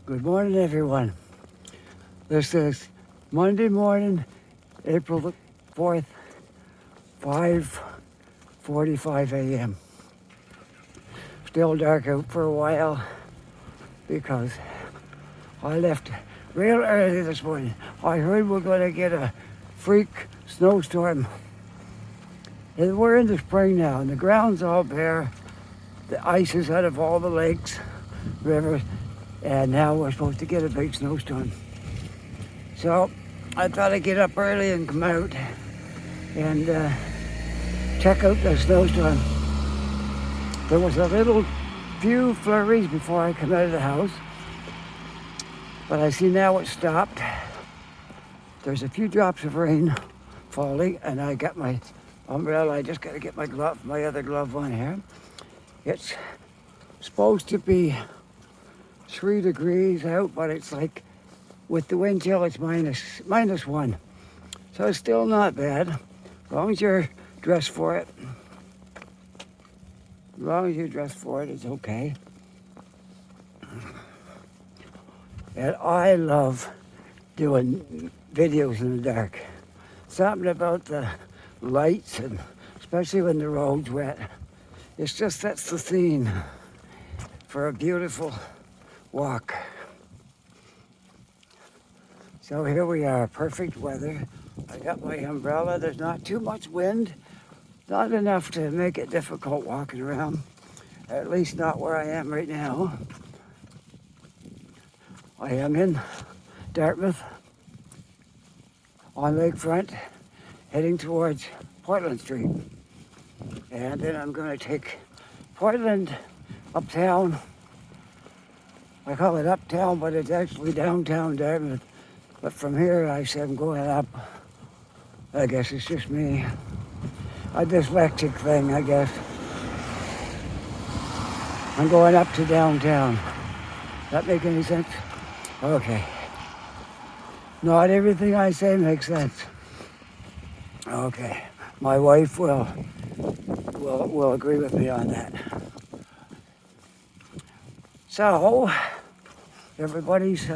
Good morning, everyone. This is Monday morning, April the 4th, 5:45 a.m. Still dark out for a while because I left real early this morning. I heard we're going to get a freak snowstorm. And we're in the spring now, and the ground's all bare. The ice is out of all the lakes, rivers, and now we're supposed to get a big snowstorm. So I thought I'd get up early and come out and check out the snowstorm. There was a little few flurries before I come out of the house, but I see now it's stopped. There's a few drops of rain falling, and I got my umbrella. I just got to get my other glove on here. It's supposed to be 3 degrees out, but it's like with the wind chill, it's minus 1. So it's still not bad, as long as you're dressed for it. As long as you're dressed for it, it's okay. And I love doing videos in the dark. Something about the lights, and especially when the road's wet, it just sets the scene for a beautiful walk. So here we are, perfect weather. I got my umbrella. There's not too much wind, not enough to make it difficult walking around, at least not where I am right now. I am in Dartmouth on lakefront, heading towards Portland Street. And then I'm going to take Portland uptown. I call it uptown, but it's actually downtown Dartmouth. But from here, I said I'm going up. I guess it's just me. A dyslexic thing, I guess. I'm going up to downtown. That make any sense? Okay. Not everything I say makes sense. Okay. My wife will agree with me on that. So, everybody's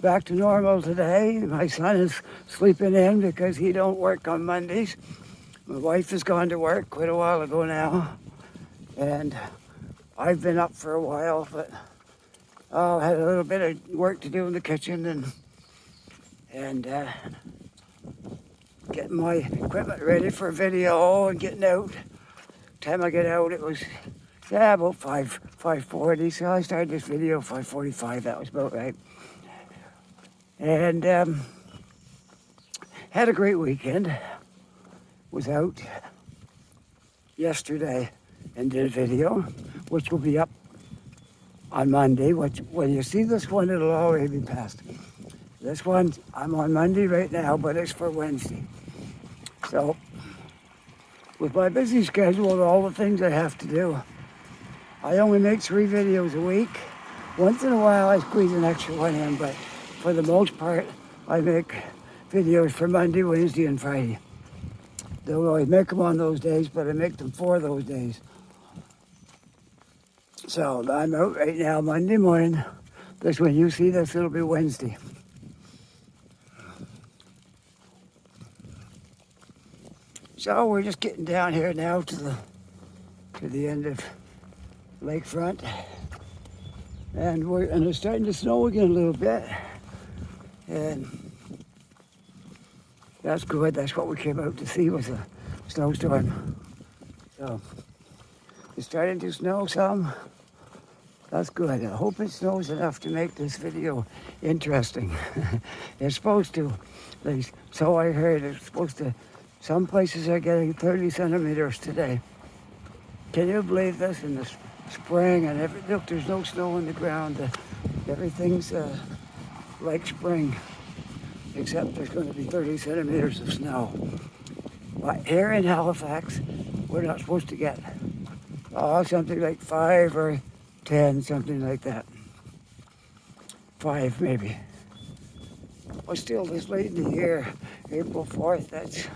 back to normal today. My son is sleeping in because he don't work on Mondays. My wife has gone to work quite a while ago now. And I've been up for a while, but I had a little bit of work to do in the kitchen and getting my equipment ready for video and getting out. Time I get out, it was about 5:40. So I started this video 5:45. That was about right. And had a great weekend. Was out yesterday and did a video, which will be up on Monday. Which when you see this one, it'll already be past. This one, I'm on Monday right now, but it's for Wednesday. So, with my busy schedule and all the things I have to do, I only make 3 videos a week. Once in a while, I squeeze an extra one in, but for the most part, I make videos for Monday, Wednesday, and Friday. Don't always make them on those days, but I make them for those days. So, I'm out right now Monday morning. This, when you see this, it'll be Wednesday. So we're just getting down here now to the end of lakefront, and it's starting to snow again a little bit, and that's good. That's what we came out to see, was a snowstorm. So it's starting to snow some. That's good. I hope it snows enough to make this video interesting. It's supposed to, at least. So I heard it's supposed to. Some places are getting 30 centimeters today. Can you believe this? In the spring and look, there's no snow on the ground. Everything's like spring, except there's going to be 30 centimeters of snow. But here in Halifax, we're not supposed to get something like 5 or 10, something like that. 5 maybe. But still, this late in the year, April 4th, that's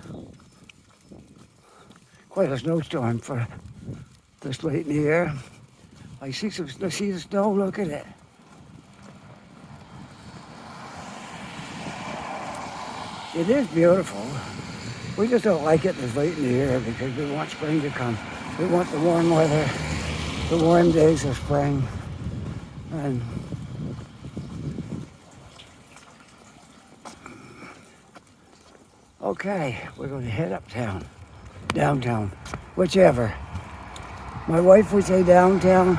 quite a snowstorm for this late in the year. I see the snow, look at it. It is beautiful. We just don't like it this late in the year because we want spring to come. We want the warm weather, the warm days of spring. And okay, we're going to head uptown, downtown, whichever. My wife would say downtown,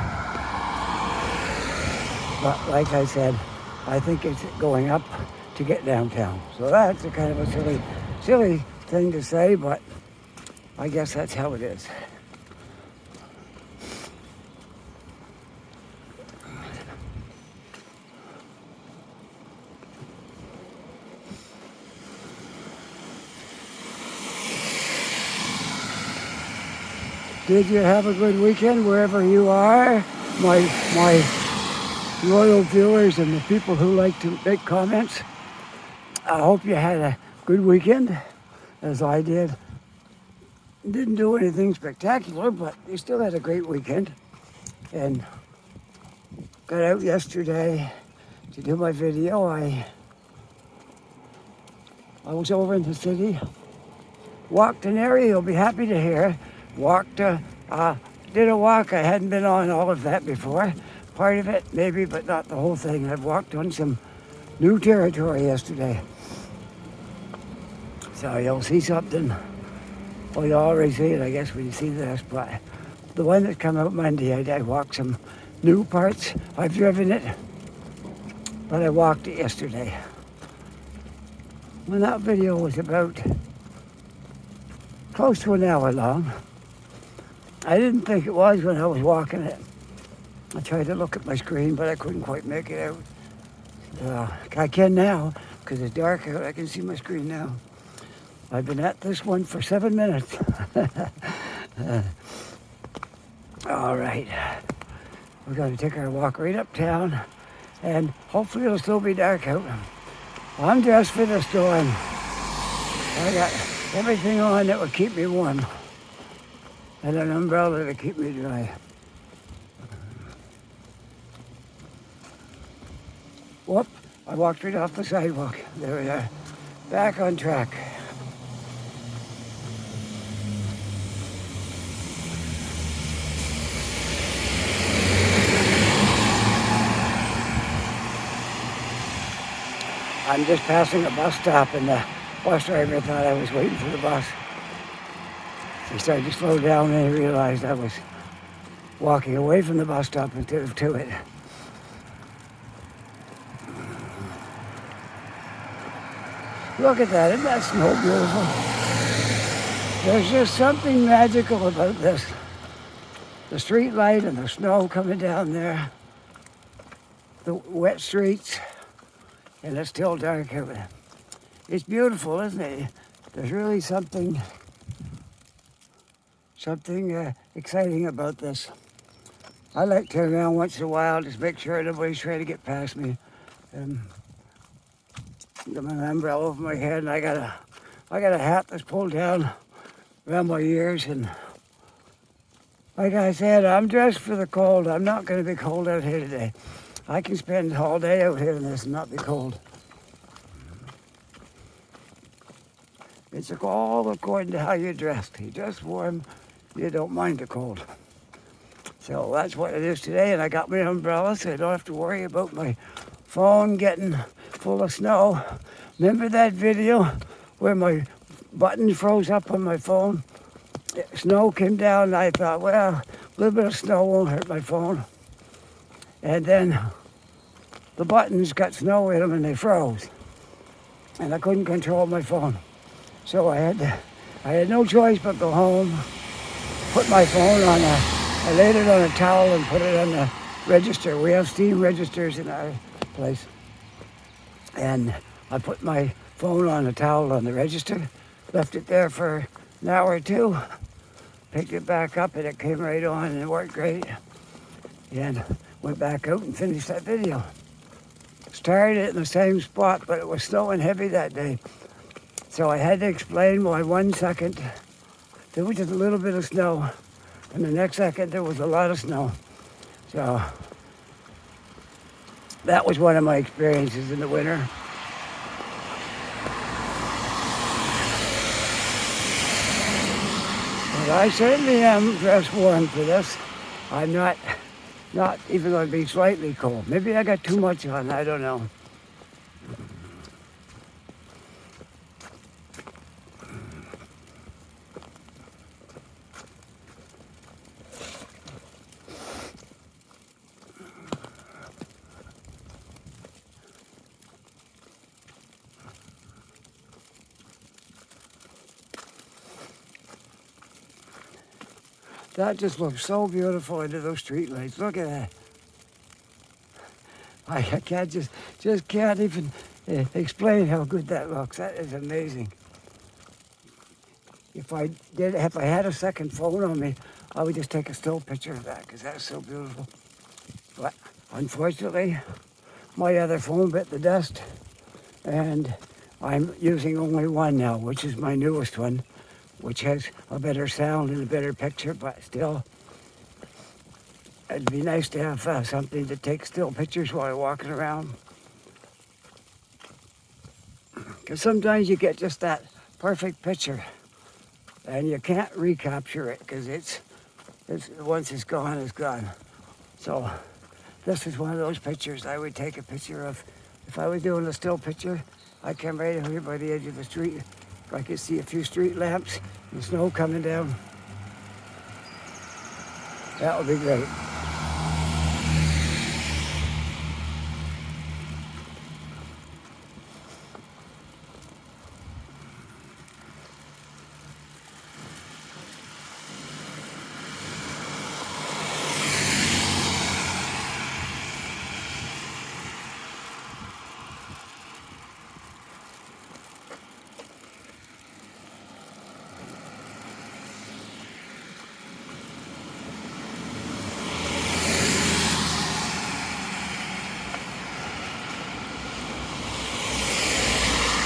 but like I said, I think it's going up to get downtown. So that's a kind of a silly thing to say, but I guess that's how it is. Did you have a good weekend wherever you are? My loyal viewers and the people who like to make comments. I hope you had a good weekend, as I did. Didn't do anything spectacular, but you still had a great weekend. And got out yesterday to do my video. I was over in the city, walked an area you'll be happy to hear. Did a walk. I hadn't been on all of that before. Part of it, maybe, but not the whole thing. I've walked on some new territory yesterday. So you'll see something. Well, you already see it, I guess, when you see this. But the one that came out Monday, I walked some new parts. I've driven it, but I walked it yesterday. When that video was about close to an hour long. I didn't think it was when I was walking it. I tried to look at my screen, but I couldn't quite make it out. I can now, because it's dark out. I can see my screen now. I've been at this one for 7 minutes. All right. We're going to take our walk right uptown, and hopefully it'll still be dark out. I'm dressed for the storm. I got everything on that would keep me warm, and an umbrella to keep me dry. Whoop, I walked right off the sidewalk. There we are, back on track. I'm just passing a bus stop, and the bus driver thought I was waiting for the bus. He started to slow down, and he realized I was walking away from the bus stop instead of to it. Look at that, isn't that snow beautiful? There's just something magical about this. The street light and the snow coming down there, the wet streets, and it's still dark out. It's beautiful, isn't it? There's really something exciting about this. I like to turn around once in a while, just make sure nobody's trying to get past me. Got my umbrella over my head, and I got a hat that's pulled down around my ears, and like I said, I'm dressed for the cold. I'm not going to be cold out here today. I can spend all day out here in this and not be cold. It's all according to how you're dressed. You dress warm, you don't mind the cold. So that's what it is today, and I got my umbrella, so I don't have to worry about my phone getting full of snow. Remember that video where my button froze up on my phone? Snow came down, and I thought, well, a little bit of snow won't hurt my phone. And then the buttons got snow in them, and they froze. And I couldn't control my phone. So I had no choice but go home, put my phone on I laid it on a towel and put it on the register. We have steam registers in our place. And I put my phone on a towel on the register, left it there for an hour or two, picked it back up, and it came right on, and it worked great. And went back out and finished that video. Started it in the same spot, but it was snowing heavy that day. So I had to explain why 1 second there was just a little bit of snow, and the next second there was a lot of snow. So that was one of my experiences in the winter. I certainly am dressed warm for this. I'm not even going to be slightly cold. Maybe I got too much on, I don't know. That just looks so beautiful under those street lights. Look at that. I can't just can't even explain how good that looks. That is amazing. If I had a second phone on me, I would just take a still picture of that because that's so beautiful. But unfortunately, my other phone bit the dust, and I'm using only one now, which is my newest one, which has a better sound and a better picture, but still, it'd be nice to have something to take still pictures while you're walking around. Because sometimes you get just that perfect picture, and you can't recapture it because it's once it's gone, it's gone. So this is one of those pictures I would take a picture of. If I was doing a still picture, I'd come right here by the edge of the street. I could see a few street lamps and snow coming down. That would be great.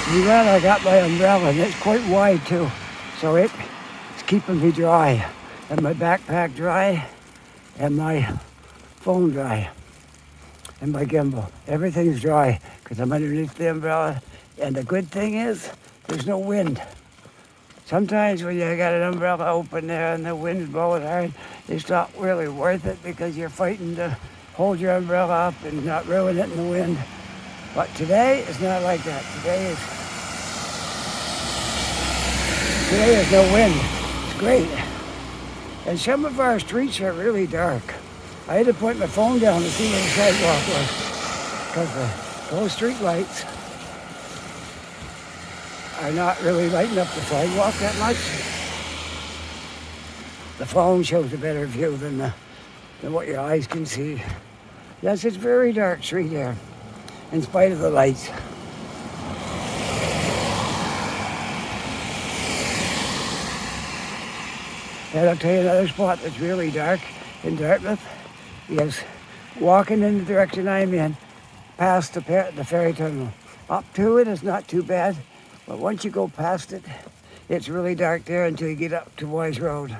Well, I got my umbrella, and it's quite wide too, so it's keeping me dry, and my backpack dry, and my phone dry, and my gimbal. Everything's dry because I'm underneath the umbrella, and the good thing is there's no wind. Sometimes when you got an umbrella open there and the wind's blowing hard, it's not really worth it because you're fighting to hold your umbrella up and not ruin it in the wind. But today it's not like that. Today there's no wind. It's great. And some of our streets are really dark. I had to put my phone down to see where the sidewalk was because those street lights are not really lighting up the sidewalk that much. The phone shows a better view than what your eyes can see. Yes, it's very dark street here, in spite of the lights. And I'll tell you another spot that's really dark in Dartmouth is walking in the direction I'm in, past the ferry terminal. Up to it is not too bad, but once you go past it, it's really dark there until you get up to Wise Road.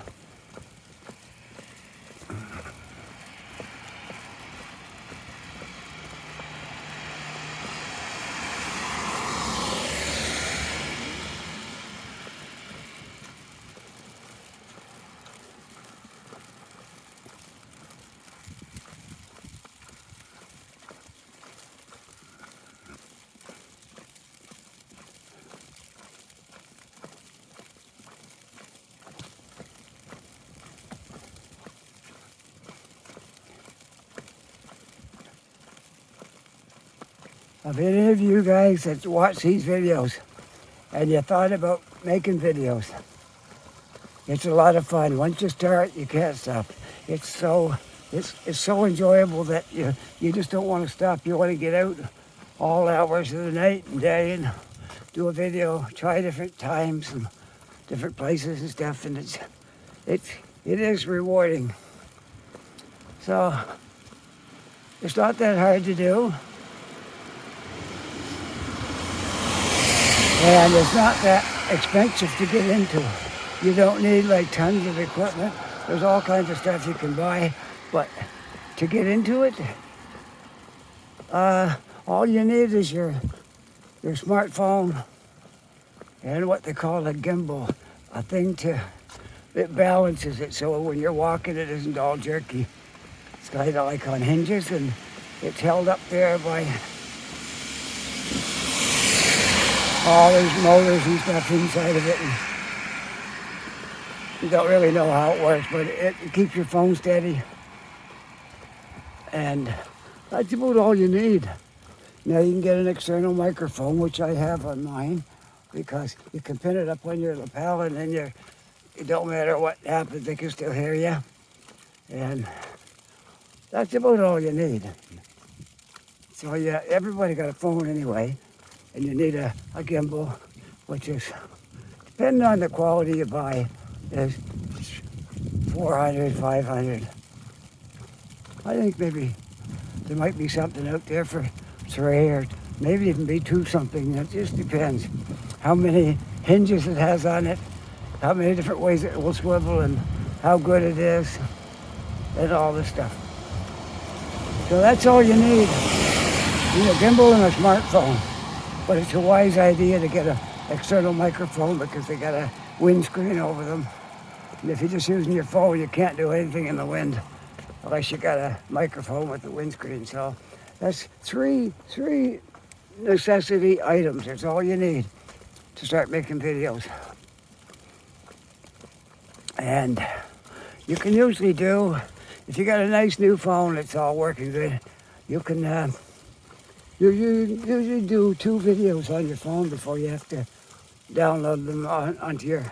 If any of you guys that watch these videos and you thought about making videos, it's a lot of fun. Once you start, you can't stop. It's so enjoyable that you just don't want to stop. You want to get out all hours of the night and day and do a video, try different times and different places and stuff, and it is rewarding. So it's not that hard to do. And it's not that expensive to get into. You don't need like tons of equipment. There's all kinds of stuff you can buy, but to get into it, all you need is your smartphone and what they call a gimbal, a thing to it balances it so when you're walking it isn't all jerky. It's kind of like on hinges, and it's held up there by all these motors and stuff inside of it. And you don't really know how it works, but it keeps your phone steady. And that's about all you need. Now you can get an external microphone, which I have on mine, because you can pin it up on your lapel, and then it don't matter what happens, they can still hear you. And that's about all you need. So yeah, everybody got a phone anyway, and you need a gimbal, which is, depending on the quality you buy, is 400, 500. I think maybe there might be something out there for 3, or maybe even be 2 something. It just depends how many hinges it has on it, how many different ways it will swivel, and how good it is, and all this stuff. So that's all you need. You need a gimbal and a smartphone. But it's a wise idea to get an external microphone because they got a windscreen over them. And if you're just using your phone, you can't do anything in the wind unless you got a microphone with the windscreen. So that's three necessity items. That's all you need to start making videos. And you can usually do, if you got a nice new phone that's all working good, you can you usually do 2 videos on your phone before you have to download them onto your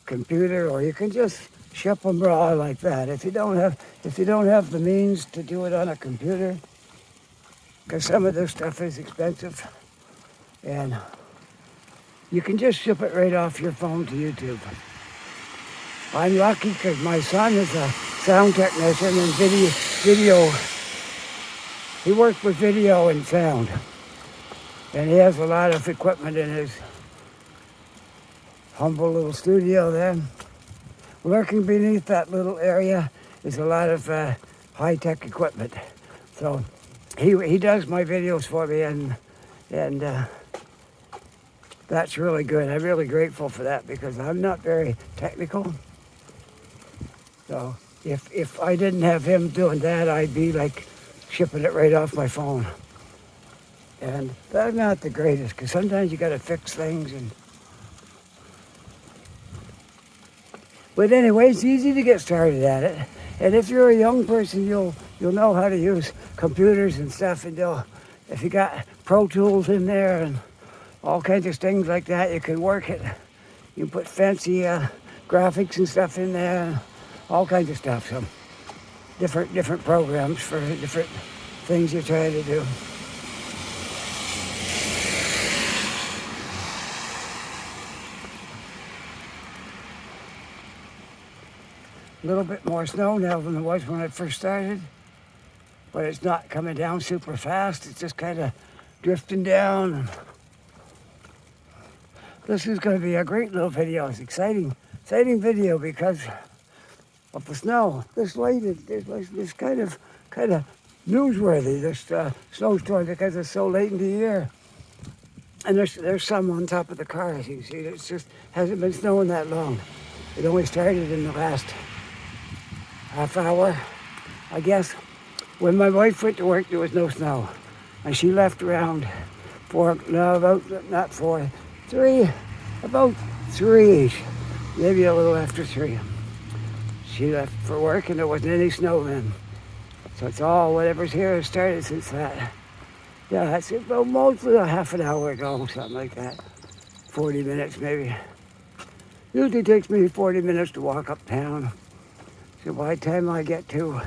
computer, or you can just ship them raw like that. If you don't have the means to do it on a computer, because some of this stuff is expensive, and you can just ship it right off your phone to YouTube. I'm lucky because my son is a sound technician and video. He works with video and sound, and he has a lot of equipment in his humble little studio there. Lurking beneath that little area is a lot of high-tech equipment. So he does my videos for me, and that's really good. I'm really grateful for that because I'm not very technical. So if I didn't have him doing that, I'd be like shipping it right off my phone. And that's not the greatest because sometimes you got to fix things. But anyway, it's easy to get started at it. And if you're a young person, you'll know how to use computers and stuff. And if you got Pro Tools in there and all kinds of things like that, you can work it. You can put fancy graphics and stuff in there, all kinds of stuff. So different programs for different things you're trying to do. A little bit more snow now than there was when I first started, but it's not coming down super fast. It's just kind of drifting down. This is going to be a great little video. It's exciting video because of the snow. This light is kind of newsworthy. This snowstorm because it's so late in the year, and there's some on top of the car. As you see, it's just hasn't been snowing that long. It only started in the last half hour, I guess. When my wife went to work, there was no snow, and she left around about 3-ish, maybe a little after 3. She left for work, and there wasn't any snow then. So it's all whatever's here has started since that. Yeah, it's about mostly a half an hour ago, something like that. 40 minutes maybe. Usually takes me 40 minutes to walk uptown. So by the time I get to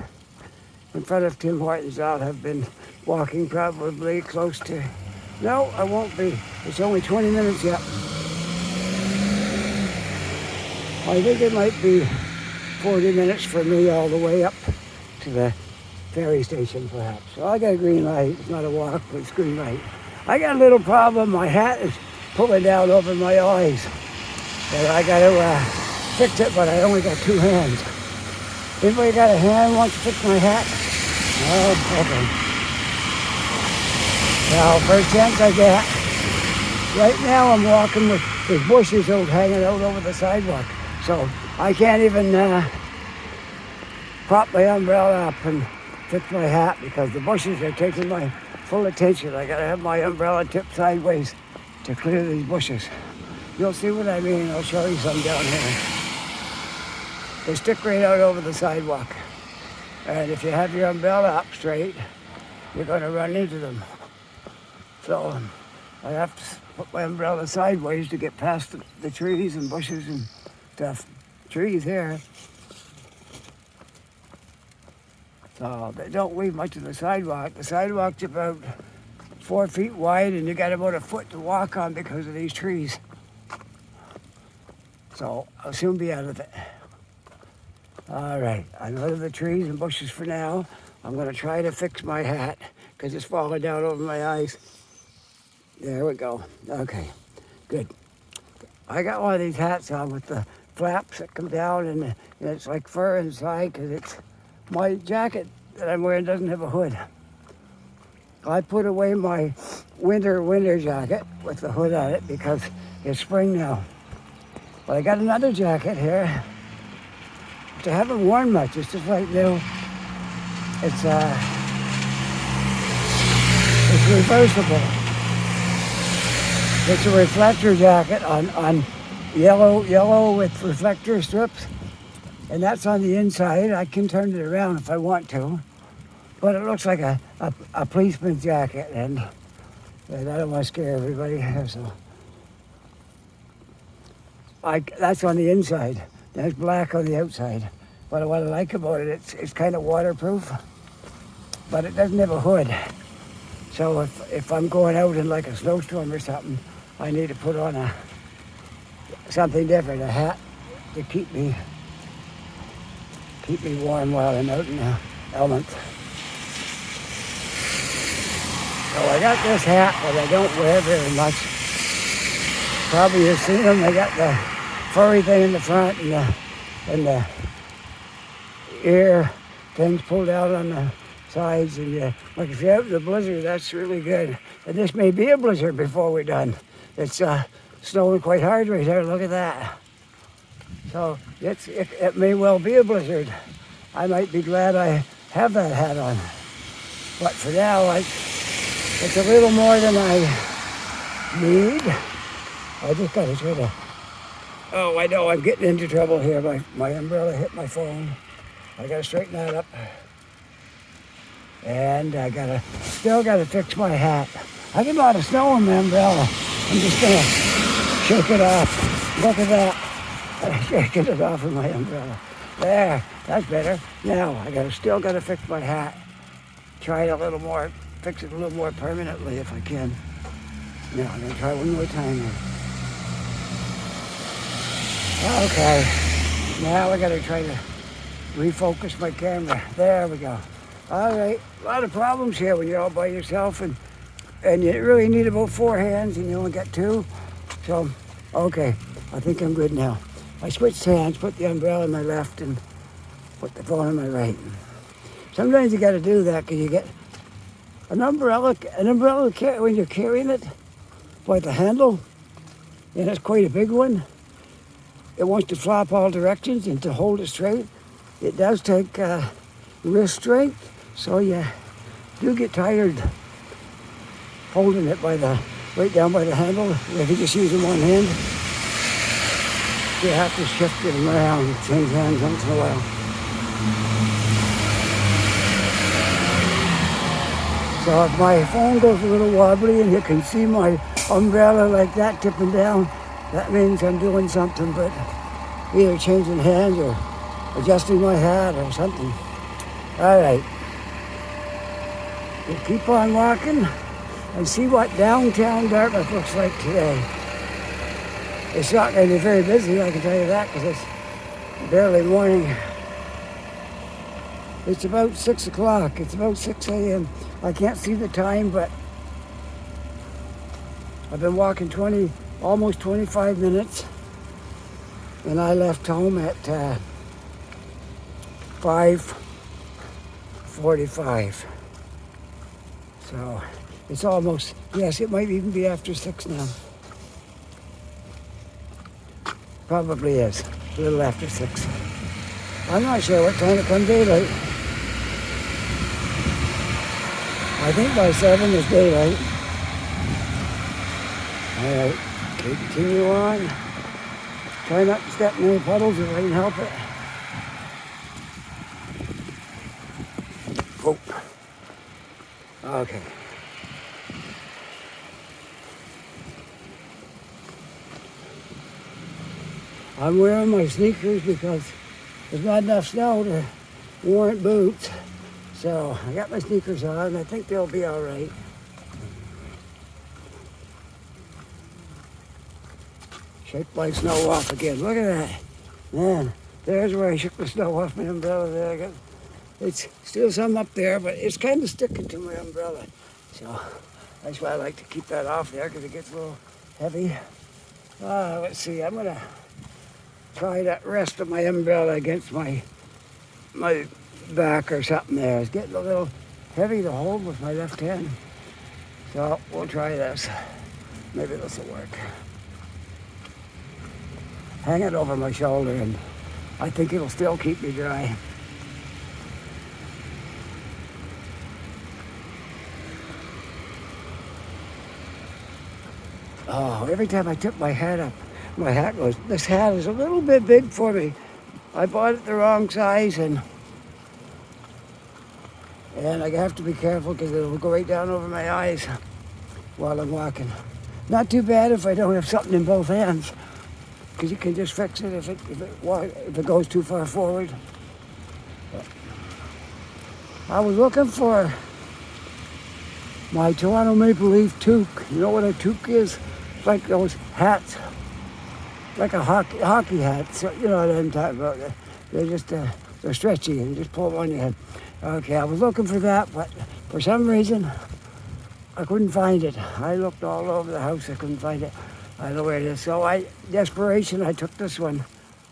in front of Tim Hortons, I'll have been walking probably close to, no, I won't be. It's only 20 minutes yet. I think it might be 40 minutes for me all the way up to the ferry station perhaps. So I got a green light. It's not a walk, but it's green light. I got a little problem. My hat is pulling down over my eyes. And I got to fix it, but I only got 2 hands. Anybody got a hand wants to fix my hat? Oh, okay. Now, first chance I get. Right now I'm walking with bushes hanging out over the sidewalk. So I can't even prop my umbrella up and fix my hat because the bushes are taking my full attention. I gotta have my umbrella tipped sideways to clear these bushes. You'll see what I mean. I'll show you some down here. They stick right out over the sidewalk. And if you have your umbrella up straight, you're gonna run into them. So I have to put my umbrella sideways to get past the trees and bushes and stuff. Trees here. So they don't leave much of the sidewalk. The sidewalk's about 4 feet wide and you got about a foot to walk on because of these trees. So I'll soon be out of it. All right, I'm out of the trees and bushes for now. I'm gonna try to fix my hat because it's falling down over my eyes. There we go. Okay, good. I got one of these hats on with the flaps that come down and it's like fur inside because it's my jacket that I'm wearing doesn't have a hood. I put away my winter jacket with the hood on it because it's spring now. But I got another jacket here. I haven't worn much. It's just right new. It's reversible. It's a reflector jacket on yellow with reflector strips, and that's on the inside. I can turn it around if I want to, but it looks like a policeman's jacket, and I don't want to scare everybody. So that's on the inside. There's black on the outside. But what I like about it, it's kind of waterproof, but it doesn't have a hood. So if I'm going out in like a snowstorm or something, I need to put on something different, a hat to keep me warm while I'm out in the elements. So I got this hat, but I don't wear very much. Probably you've seen them. I got the furry thing in the front and the ear things pulled out on the sides, and like if you're out in the blizzard, that's really good. And this may be a blizzard before we're done. It's snowing quite hard right here. Look at that. So it may well be a blizzard. I might be glad I have that hat on. But for now, it's a little more than I need. I just got to try to. Oh, I know I'm getting into trouble here. My umbrella hit my phone. I gotta straighten that up. And I still gotta fix my hat. I get a lot of snow on my umbrella. I'm just gonna shake it off. Look at that. I'm shaking it off of my umbrella. There, that's better. Now, still gotta fix my hat. Try it a little more, fix it a little more permanently if I can. Now, I'm gonna try one more time here. Okay, now I gotta try to refocus my camera. There we go. All right, a lot of problems here when you're all by yourself, and you really need about 4 hands and you only got 2. So, okay, I think I'm good now. I switched hands, put the umbrella in my left and put the phone in my right. Sometimes you gotta do that because you get an umbrella when you're carrying it by the handle, and it's quite a big one. It wants to flop all directions, and to hold it straight, it does take wrist strength, so you do get tired holding it right down by the handle. If you're just using one hand, you have to shift it around, change hands once in a while. So if my phone goes a little wobbly and you can see my umbrella like that tipping down, that means I'm doing something, but either changing hands or adjusting my hat or something. All right. We'll keep on walking and see what downtown Dartmouth looks like today. It's not going to be very busy, I can tell you that, because it's barely morning. It's about 6 o'clock. It's about 6 a.m. I can't see the time, but I've been walking almost 25 minutes, and I left home at 5:45. So it's almost, yes, it might even be after 6 now. Probably is. a little after 6. I'm not sure what time it comes daylight. I think by 7 is daylight. All right, continue on. Try not to step in any puddles if I can help it. Oh. Okay. I'm wearing my sneakers because there's not enough snow to warrant boots. So I got my sneakers on. I think they'll be all right. Shake my snow off again. Look at that. Man, there's where I shook the snow off my umbrella there. It's still some up there, but it's kind of sticking to my umbrella. So that's why I like to keep that off there because it gets a little heavy. Let's see, I'm gonna try that rest of my umbrella against my back or something there. It's getting a little heavy to hold with my left hand. So we'll try this. Maybe this will work. Hang it over my shoulder and I think it'll still keep me dry. Oh, every time I tip my hat up, my hat goes, this hat is a little bit big for me. I bought it the wrong size and I have to be careful because it'll go right down over my eyes while I'm walking. Not too bad if I don't have something in both hands because you can just fix it if it goes too far forward. I was looking for my Toronto Maple Leaf toque. You know what a toque is? It's like those hats, like a hockey hat. So, you know what I'm talking about. They're just they're stretchy and you just pull them on your head. Okay, I was looking for that, but for some reason I couldn't find it. I looked all over the house. I couldn't find it. I don't know where it is. So desperation, I took this one,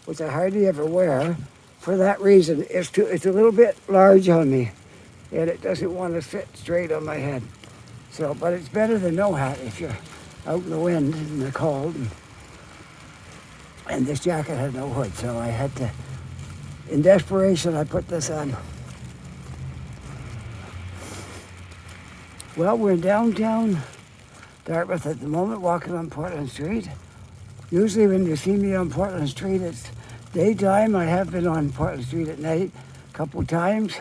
which I hardly ever wear. For that reason, it's a little bit large on me, and it doesn't want to sit straight on my head. So, but it's better than no hat if you're out in the wind and the cold. And this jacket had no hood, so I had to, in desperation, I put this on. Well, we're in downtown Dartmouth at the moment, walking on Portland Street. Usually when you see me on Portland Street, it's daytime. I have been on Portland Street at night a couple times.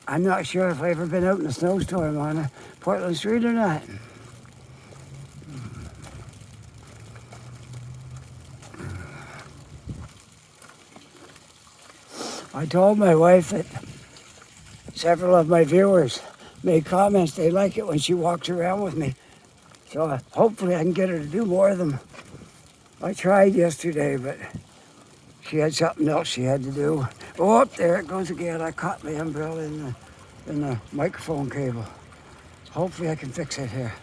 I'm not sure if I've ever been out in a snowstorm on Portland Street or not. I told my wife that several of my viewers made comments they like it when she walks around with me. So hopefully I can get her to do more of them. I tried yesterday, but she had something else she had to do. Oh, there it goes again. I caught my umbrella in the microphone cable. Hopefully I can fix it here.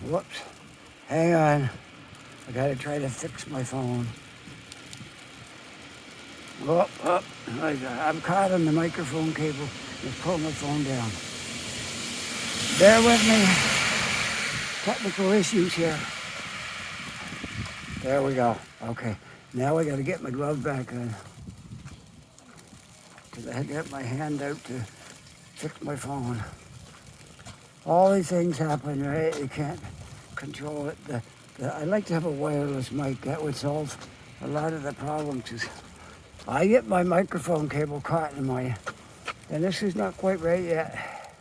Whoops. Hang on. I gotta try to fix my phone. Oh, I'm caught on the microphone cable. Just pull my phone down. Bear with me. Technical issues here. There we go. Okay. Now I gotta get my glove back on. Because I had to have my hand out to fix my phone. All these things happen, right? You can't control it. I'd like to have a wireless mic. That would solve a lot of the problems. I get my microphone cable caught in my, and this is not quite right yet.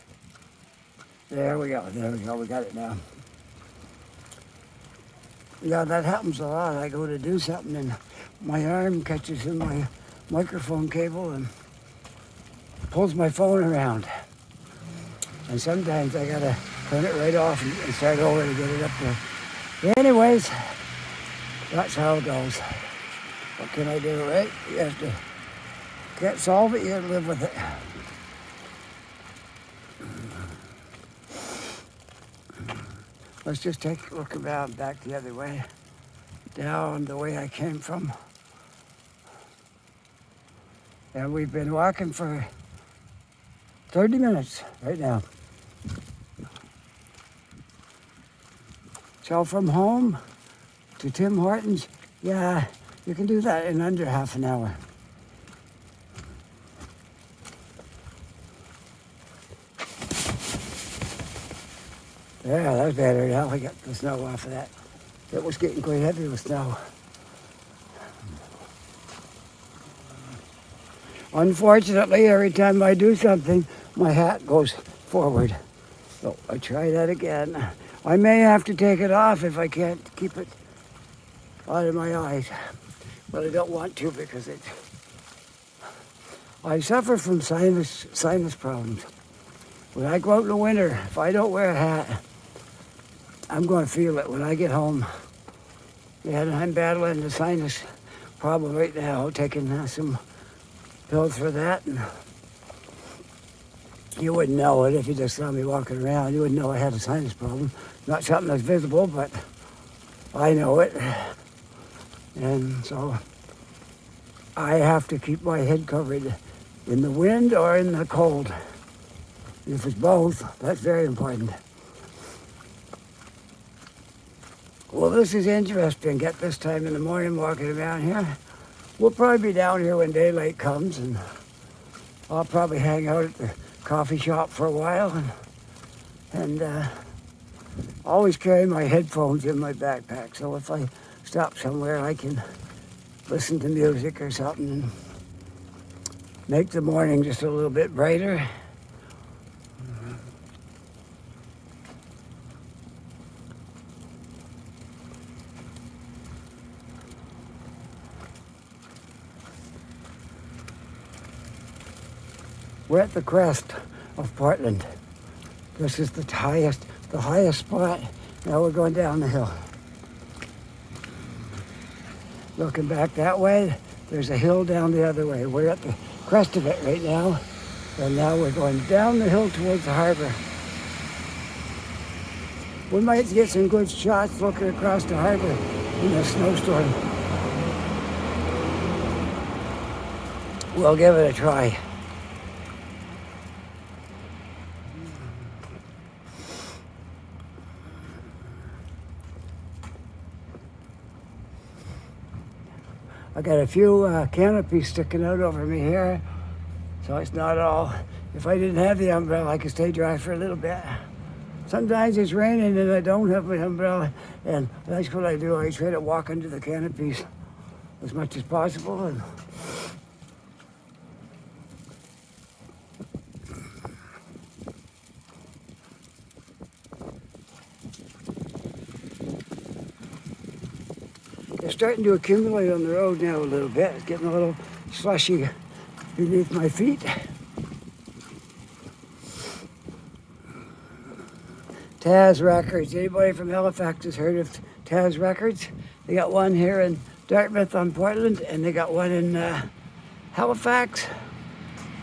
There we go, we got it now. Yeah, that happens a lot. I go to do something and my arm catches in my microphone cable and pulls my phone around. And sometimes I gotta turn it right off and start over to get it up there. Anyways, that's how it goes. What can I do, right? You have to, can't solve it, you have to live with it. Let's just take a look around back the other way, down the way I came from. And we've been walking for 30 minutes right now. So from home to Tim Hortons Yeah, you can do that in under half an hour. Yeah, that's better. Now I got the snow off of that. It was getting quite heavy with snow. Unfortunately, every time I do something, my hat goes forward. So I try that again. I may have to take it off if I can't keep it out of my eyes. But I don't want to because I suffer from sinus problems. When I go out in the winter, if I don't wear a hat, I'm going to feel it when I get home. And I'm battling the sinus problem right now, taking some pills for that. And you wouldn't know it if you just saw me walking around. You wouldn't know I had a sinus problem. Not something that's visible, but I know it. And so I have to keep my head covered in the wind or in the cold. If it's both, that's very important. Well, this is interesting. Get this time in the morning walking around here. We'll probably be down here when daylight comes, and I'll probably hang out at the coffee shop for a while and always carry my headphones in my backpack. So if I stop somewhere, I can listen to music or something and make the morning just a little bit brighter. We're at the crest of Portland. This is the highest spot. Now we're going down the hill. Looking back that way, there's a hill down the other way. We're at the crest of it right now. And now we're going down the hill towards the harbor. We might get some good shots looking across the harbor in a snowstorm. We'll give it a try. I got a few canopies sticking out over me here, so it's not all. If I didn't have the umbrella, I could stay dry for a little bit. Sometimes it's raining and I don't have my umbrella, and that's what I do. I try to walk under the canopies as much as possible. And it's starting to accumulate on the road now a little bit. It's getting a little slushy beneath my feet. Taz Records. Anybody from Halifax has heard of Taz Records? They got one here in Dartmouth on Portland, and they got one in Halifax.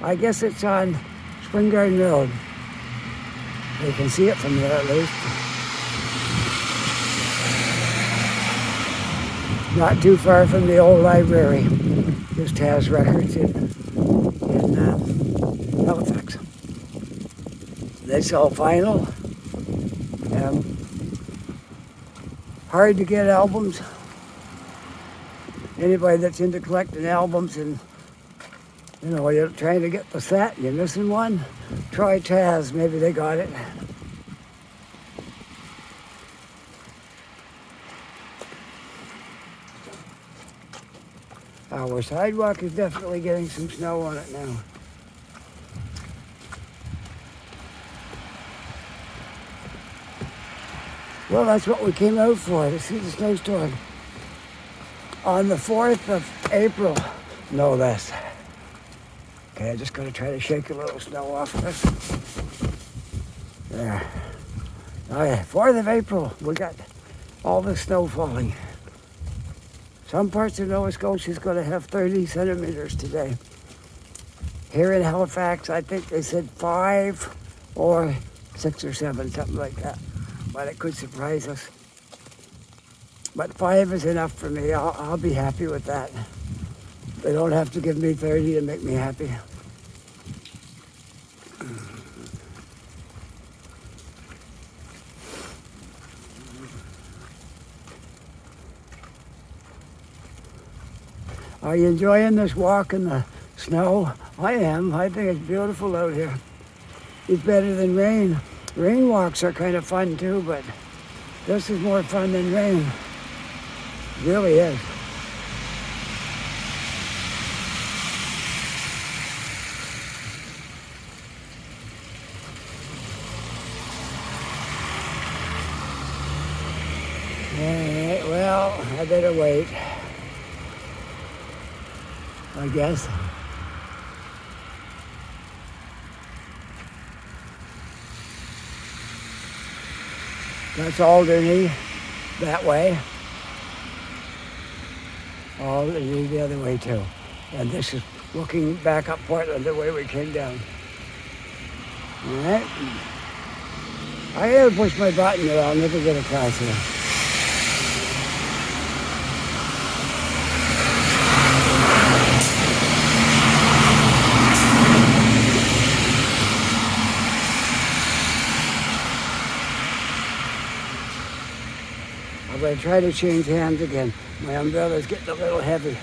I guess it's on Spring Garden Road. You can see it from there at least. Not too far from the old library. Just Taz Records in Halifax. They sell vinyl. Hard to get albums. Anybody that's into collecting albums and you're trying to get the set, you're missing one, try Taz. Maybe they got it. Our sidewalk is definitely getting some snow on it now. Well, that's what we came out for, to see the snowstorm. On the 4th of April, no less. Okay, I'm just going to try to shake a little snow off this. There. Oh yeah, 4th of April, we got all the snow falling. Some parts of Nova Scotia is going to have 30 centimeters today. Here in Halifax, I think they said 5 or 6 or 7, something like that. But it could surprise us. But 5 is enough for me. I'll be happy with that. They don't have to give me 30 to make me happy. Are you enjoying this walk in the snow? I am. I think it's beautiful out here. It's better than rain. Rain walks are kind of fun too, but this is more fun than rain. It really is. Alright, well, I better wait, I guess. That's Alderney that way. Alderney the other way too. And this is looking back up Portland the way we came down. Alright. I gotta push my button or I'll never get across here. I'm going to try to change hands again. My umbrella's getting a little heavy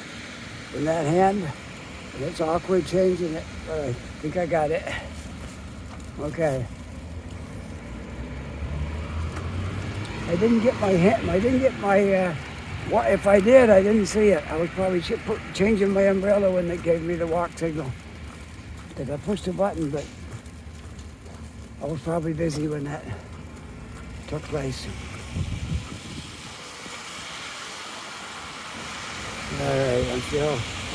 in that hand, and it's awkward changing it, but I think I got it. Okay. I didn't get my hand, if I did, I didn't see it. I was probably changing my umbrella when they gave me the walk signal. Because I pushed the button, but I was probably busy when that took place. All right,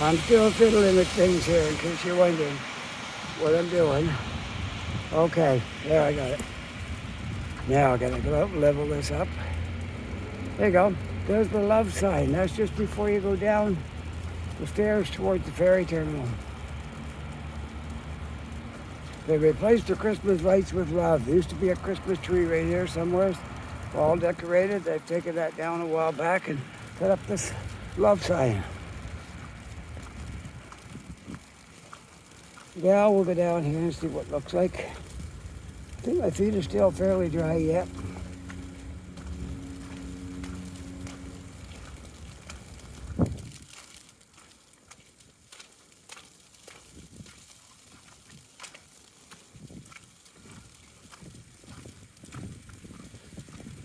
I'm still fiddling with things here in case you're wondering what I'm doing. Okay, there I got it. Now I gotta go out and level this up. There you go. There's the love sign. That's just before you go down the stairs towards the ferry terminal. They replaced the Christmas lights with love. There used to be a Christmas tree right here somewhere, all decorated. They've taken that down a while back and put up this love sign. Yeah, we'll go down here and see what it looks like. I think my feet are still fairly dry yet.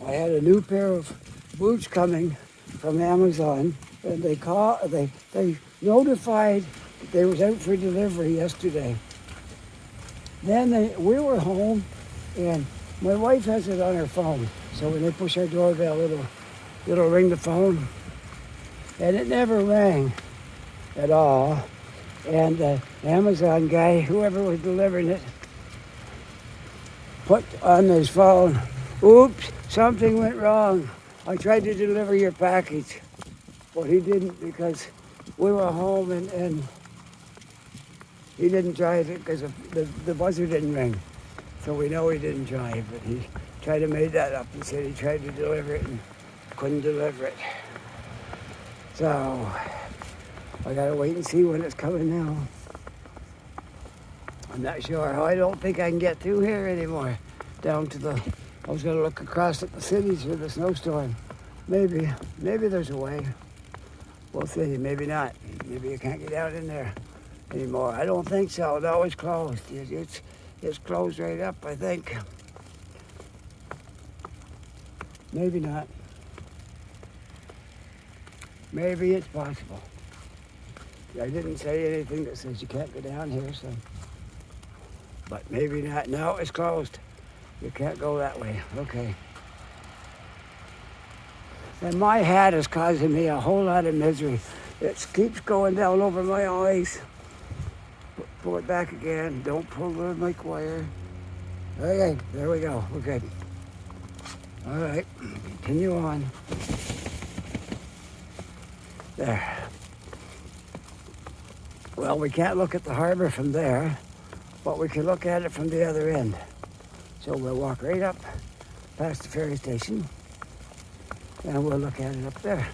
I had a new pair of boots coming from Amazon, and they notified that they was out for delivery yesterday. Then we were home, and my wife has it on her phone. So when they push our doorbell, it'll ring the phone, and it never rang at all. And the Amazon guy, whoever was delivering it, put on his phone, "Oops, something went wrong. I tried to deliver your package." Well, he didn't because we were home and he didn't try it because the buzzer didn't ring. So we know he didn't try, but he tried to make that up and said he tried to deliver it and couldn't deliver it. So I gotta wait and see when it's coming now. I'm not sure. I don't think I can get through here anymore. I was gonna look across at the cities for the snowstorm. Maybe there's a way. We'll see, maybe not. Maybe you can't get out in there anymore. I don't think so. No, it's closed. It's closed right up, I think. Maybe not. Maybe it's possible. I didn't say anything that says you can't go down here, so. But maybe not. No, it's closed. You can't go that way. Okay. And my hat is causing me a whole lot of misery. It keeps going down over my eyes. Pull it back again. Don't pull the mic wire. Okay, there we go. We're good. All right, continue on. There. Well, we can't look at the harbor from there, but we can look at it from the other end. So we'll walk right up past the ferry station, and we'll look at it up there.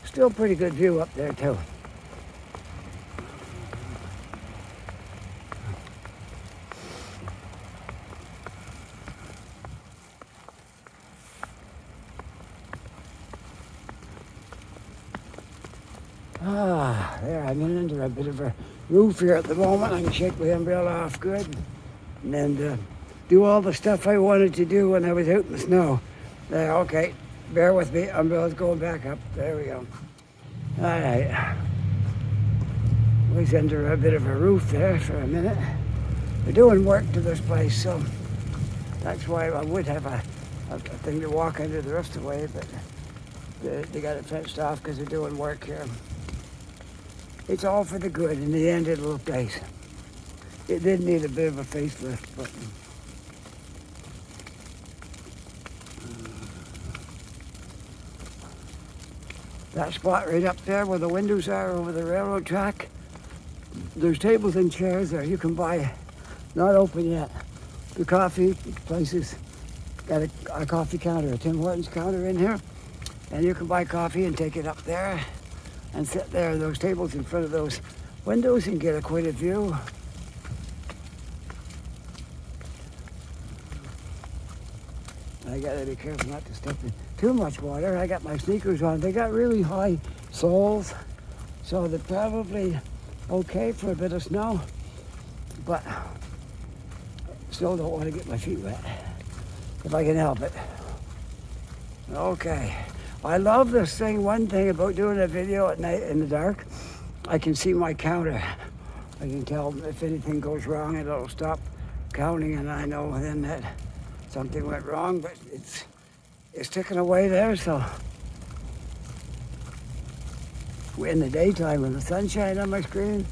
Still pretty good view up there too. There, I'm in under a bit of a roof here at the moment. I can shake my umbrella off good and then do all the stuff I wanted to do when I was out in the snow. There, okay, bear with me. Umbrella's going back up. There we go. All right. Was under a bit of a roof there for a minute. They're doing work to this place, so that's why I would have a thing to walk under the rest of the way, but they got it fenced off because they're doing work here. It's all for the good. In the end, it'll look nice. It did need a bit of a facelift, but that spot right up there where the windows are over the railroad track, there's tables and chairs there you can buy, not open yet. The coffee places got a coffee counter, a Tim Hortons counter in here, and you can buy coffee and take it up there and sit there, those tables in front of those windows, and get quite a view. I gotta be careful not to step in too much water. I got my sneakers on. They got really high soles, so they're probably okay for a bit of snow, but still don't want to get my feet wet if I can help it. Okay, I love this thing. One thing about doing a video at night in the dark, I can see my counter. I can tell if anything goes wrong, and it'll stop counting, and I know then that something went wrong, but it's ticking away there. So in the daytime, with the sunshine on my screen,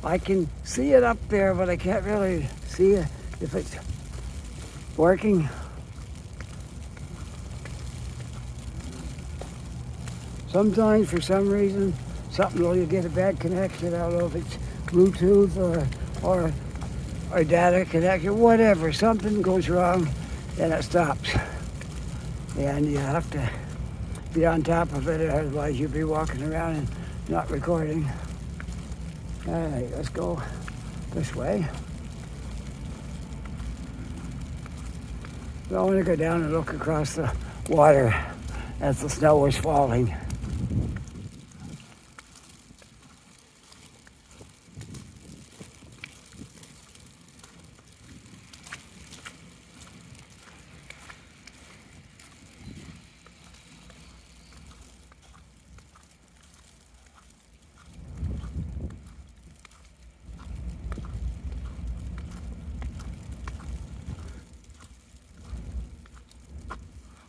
I can see it up there, but I can't really see it if it's working. Sometimes, for some reason, something will get a bad connection. I don't know if it's Bluetooth or data connection, whatever. Something goes wrong, then it stops. And you have to be on top of it, otherwise you'll be walking around and not recording. All right, let's go this way. So I want to go down and look across the water as the snow is falling.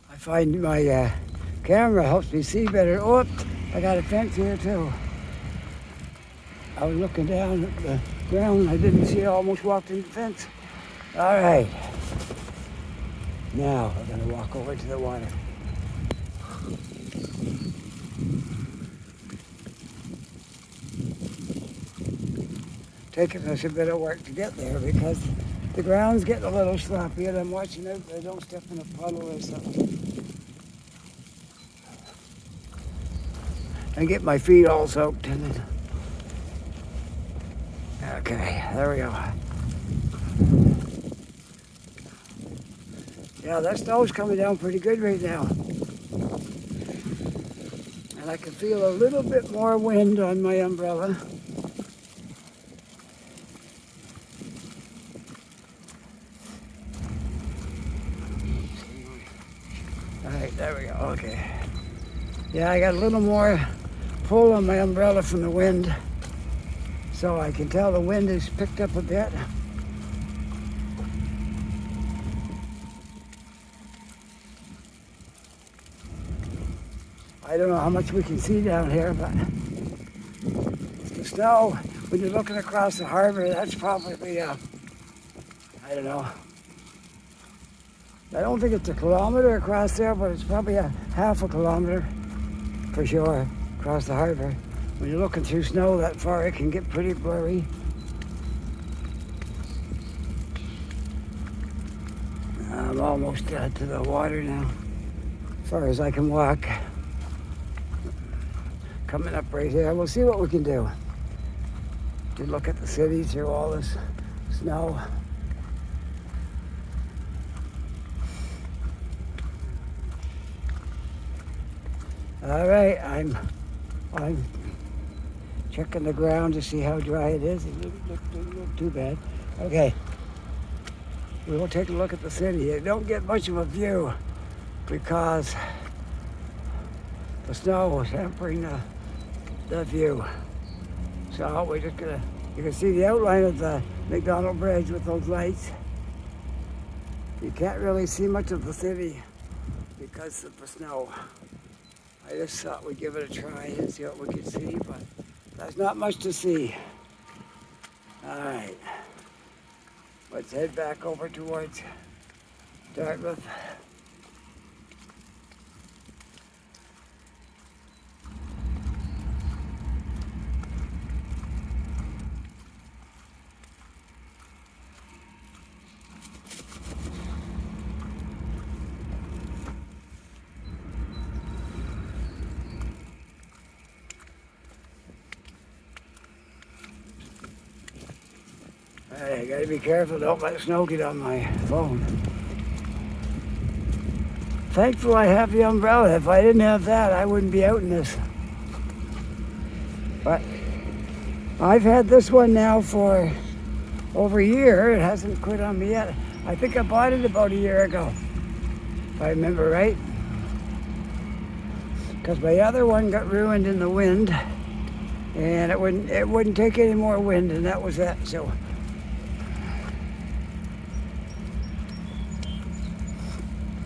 I find my camera helps me see better. Oh, I got a fence here too. I was looking down at the ground, I didn't see it, I almost walked into the fence. All right. Now I'm gonna walk over to the water. Taking us a bit of work to get there because the ground's getting a little sloppy, and I'm watching out that I don't step in a puddle or something. And get my feet all soaked in it. Okay, there we go. Yeah, that snow's coming down pretty good right now. And I can feel a little bit more wind on my umbrella. All right, there we go, okay. Yeah, I got a little more pull on my umbrella from the wind, so I can tell the wind has picked up a bit. I don't know how much we can see down here, but the snow, when you're looking across the harbor, that's probably, I don't know. I don't think it's a kilometer across there, but it's probably a half a kilometer for sure across the harbor. When you're looking through snow that far, it can get pretty blurry. I'm almost to the water now, as far as I can walk. Coming up right here, we'll see what we can do to look at the city through all this snow. All right, I'm checking the ground to see how dry it is. It doesn't look too bad. Okay, we'll take a look at the city. You don't get much of a view because the snow is hampering the view. So we're just gonna, you can see the outline of the McDonald Bridge with those lights. You can't really see much of the city because of the snow. I just thought we'd give it a try and see what we could see, but there's not much to see. All right, let's head back over towards Dartmouth. I gotta be careful, don't let snow get on my phone. Thankful I have the umbrella. If I didn't have that, I wouldn't be out in this. But I've had this one now for over a year. It hasn't quit on me yet. I think I bought it about a year ago, if I remember right. Because my other one got ruined in the wind, and it wouldn't take any more wind, and that was that. So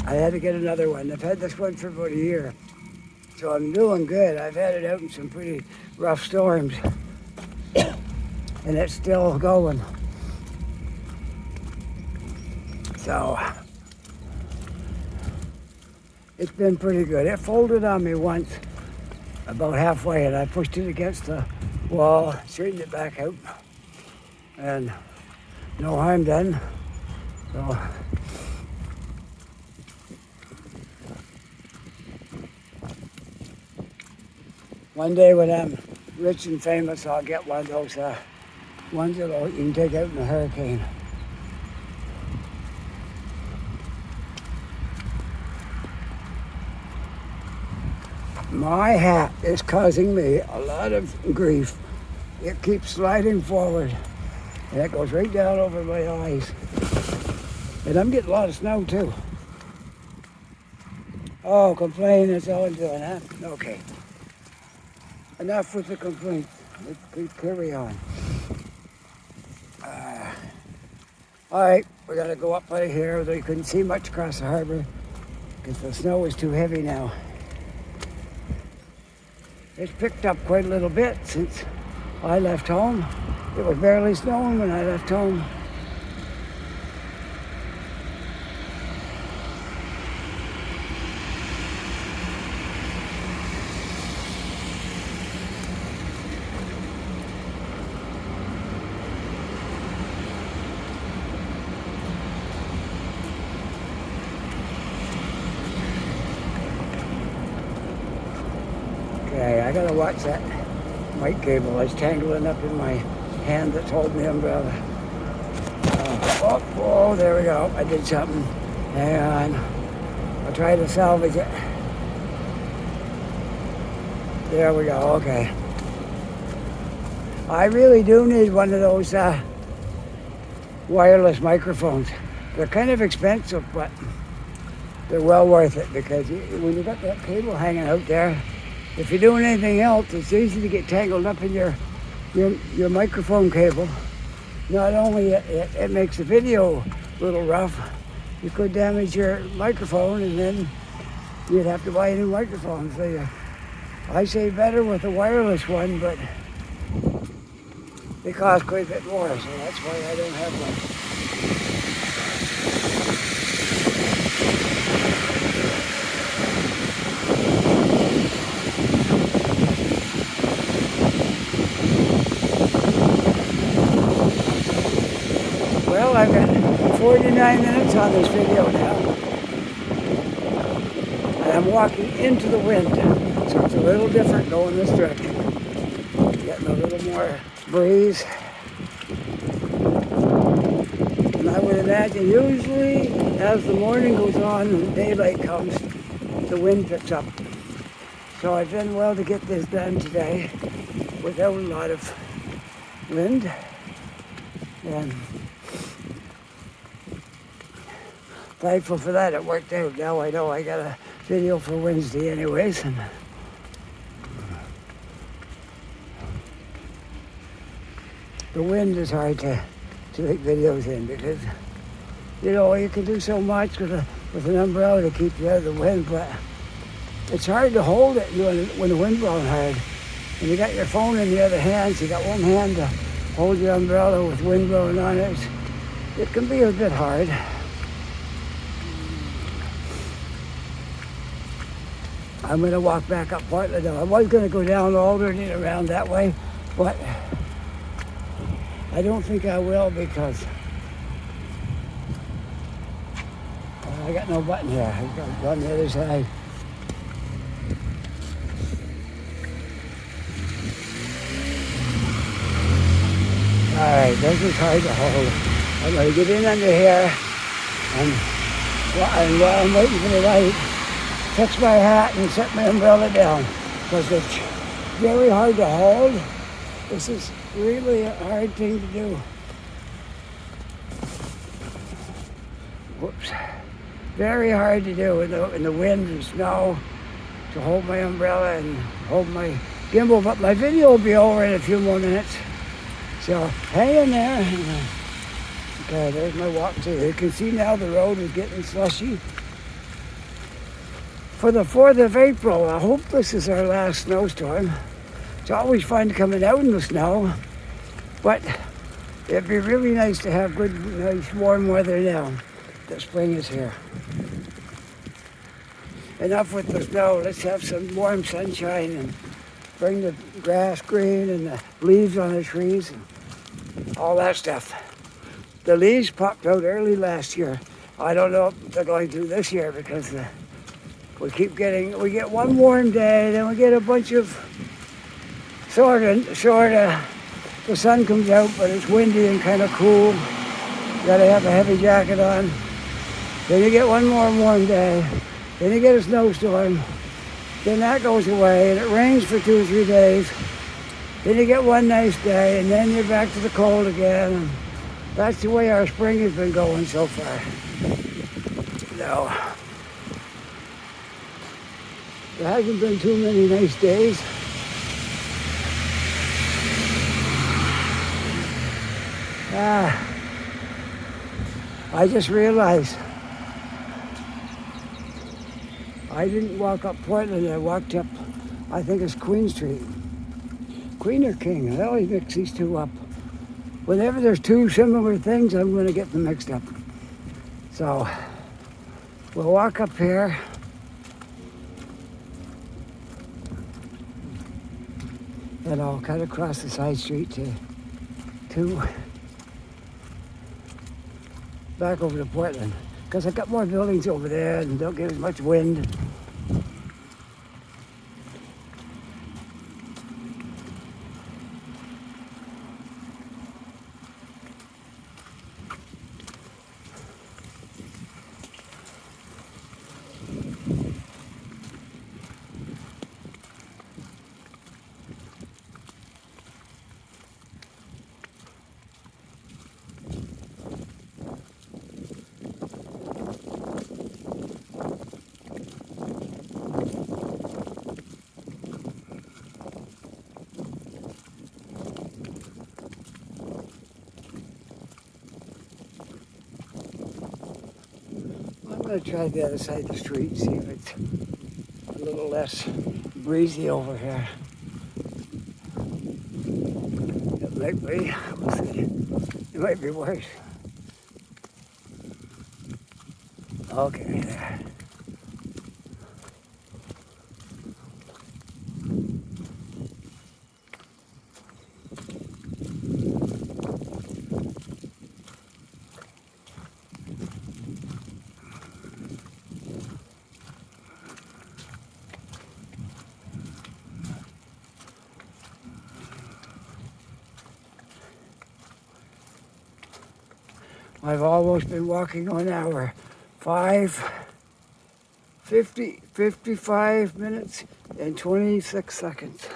I had to get another one. I've had this one for about a year, so I'm doing good. I've had it out in some pretty rough storms, and it's still going. So it's been pretty good. It folded on me once, about halfway, and I pushed it against the wall, straightened it back out, and no harm done. So one day when I'm rich and famous, I'll get one of those ones that you can take out in a hurricane. My hat is causing me a lot of grief. It keeps sliding forward, and it goes right down over my eyes. And I'm getting a lot of snow too. Oh, complain, that's all I'm doing, huh? Okay. Enough with the complaints. Let's carry on. All right, we're gonna go up right here, though you couldn't see much across the harbor because the snow is too heavy now. It's picked up quite a little bit since I left home. It was barely snowing when I left home. Okay, I gotta watch that white cable. It's tangling up in my hand that's holding the umbrella. Oh, there we go. I did something. Hang on. I'll try to salvage it. There we go, okay. I really do need one of those wireless microphones. They're kind of expensive, but they're well worth it because when you got that cable hanging out there, if you're doing anything else, it's easy to get tangled up in your microphone cable. Not only it makes the video a little rough, you could damage your microphone and then you'd have to buy a new microphone. So I say better with a wireless one, but they cost quite a bit more, so that's why I don't have one. Well, I've got 49 minutes on this video now, and I'm walking into the wind, so it's a little different going this direction. Getting a little more breeze, and I would imagine usually as the morning goes on and daylight comes, the wind picks up. So I've done well to get this done today without a lot of wind. And thankful for that, it worked out. Now I know I got a video for Wednesday anyways. And the wind is hard to make videos in because, you know, you can do so much with an umbrella to keep you out of the wind, but it's hard to hold it when the wind's blowing hard. And you got your phone in the other hand, so you got one hand to hold your umbrella with wind blowing on it. It can be a bit hard. I'm going to walk back up Portland now. I was going to go down Alderney around that way, but I don't think I will because I got no button here. I got a button on the other side. Alright, this is hard to hold. I'm going to get in under here and while I'm waiting for the light, fix my hat and set my umbrella down because it's very hard to hold. This is really a hard thing to do. Whoops. Very hard to do in the wind and snow to hold my umbrella and hold my gimbal, but my video will be over in a few more minutes. So hang in there. Okay, there's my walk through. You can see now the road is getting slushy. For the 4th of April, I hope this is our last snowstorm. It's always fun coming out in the snow, but it'd be really nice to have good, nice, warm weather now that spring is here. Enough with the snow. Let's have some warm sunshine and bring the grass green and the leaves on the trees and all that stuff. The leaves popped out early last year. I don't know if they're going to this year because we get one warm day, then we get a bunch of sort of, the sun comes out, but it's windy and kind of cool. You gotta have a heavy jacket on. Then you get one more warm day. Then you get a snowstorm. Then that goes away, and it rains for 2 or 3 days. Then you get one nice day, and then you're back to the cold again. And that's the way our spring has been going so far. No. There hasn't been too many nice days. I just realized I didn't walk up Portland, I walked up, I think it's Queen Street. Queen or King, I always mix these two up. Whenever there's two similar things, I'm going to get them mixed up. So, we'll walk up here. And I'll cut across the side street to back over to Portland. Because I've got more buildings over there and don't get as much wind. I'm going to try the other side of the street and see if it's a little less breezy over here. It might be. We'll see. It might be worse. Okay, there. I've almost been walking an hour. 55 minutes and 26 seconds.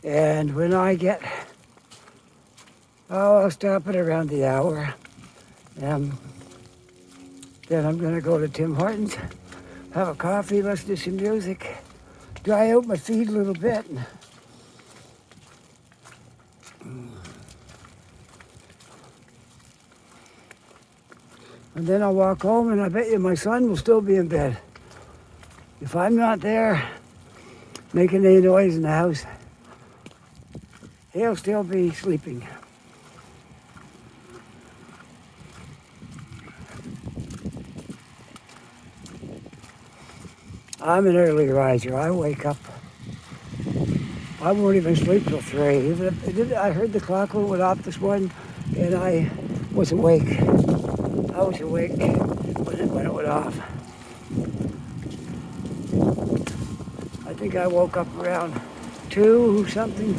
And when I get, I'll stop at around the hour. And then I'm going to go to Tim Hortons, have a coffee, listen to some music, dry out my feet a little bit. And then I'll walk home, and I bet you my son will still be in bed. If I'm not there making any noise in the house, he'll still be sleeping. I'm an early riser. I wake up. I won't even sleep till 3. Even if I heard the clock when it went off this morning, and I was awake. I was awake when it went off. I think I woke up around 2 something.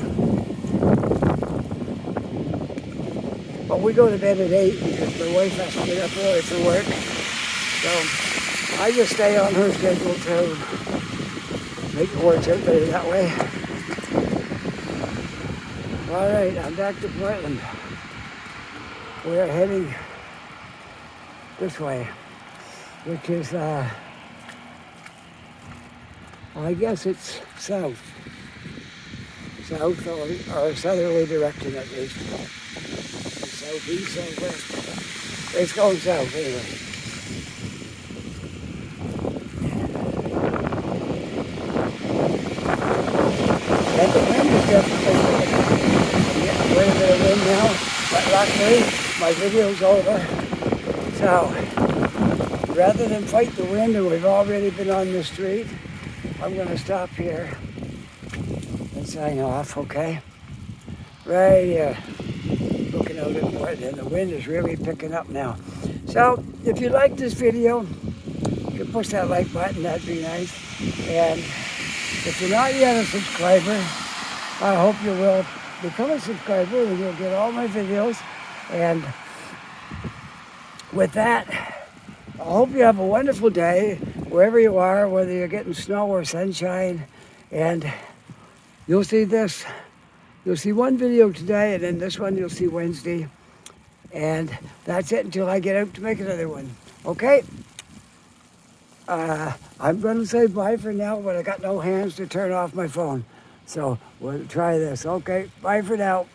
But we go to bed at 8 because my wife has to get up early for work. So I just stay on her schedule to make it work out better that way. All right, I'm back to Portland. We're heading this way, which is, I guess it's south. South or southerly direction at least. Southeast, southwest. It's going south anyway. And the wind is definitely getting quite a bit of wind now, but luckily my video's over. So rather than fight the wind, and we've already been on the street, I'm going to stop here and sign off, okay? Right here, looking out at Portland, and the wind is really picking up now. So if you like this video, you can push that like button, that'd be nice. And if you're not yet a subscriber, I hope you will become a subscriber and you'll get all my videos. And with that, I hope you have a wonderful day wherever you are, whether you're getting snow or sunshine. And you'll see this. You'll see one video today, and then this one you'll see Wednesday. And that's it until I get out to make another one. Okay? I'm going to say bye for now, but I got no hands to turn off my phone. So we'll try this. Okay, bye for now.